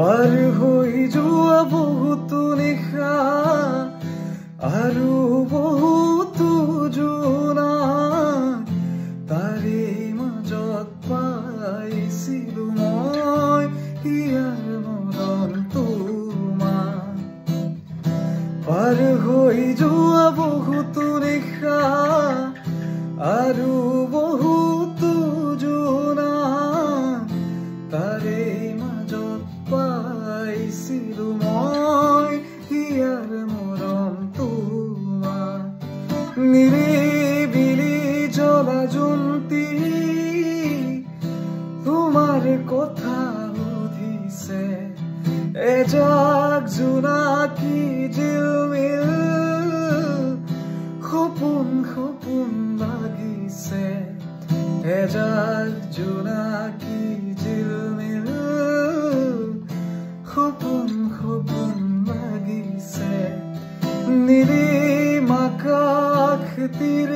পাৰ হৈ যোৱা বহুতো নিশা আৰু বহুতো জোনাক তাৰে মাজত পাইছিলো মই ইয়াৰ মৰম তোমাক। পাৰ হৈ যোৱা বহুতো নিশা আৰু বহুতো জোনাক তাৰে মাজত পাইছিলো মই ইয়াৰ মৰম তোমাক। নিৰিবিলি জ্বলা জোনটি তোমাৰ কথা সুধিছে, এজাক জোনাকী জিলমিল সপোন সপোন লাগিছে, এজাক জোনাকী জিলমিল সপোন সপোন লাগিছে। নিৰিম আকাশ তীৰ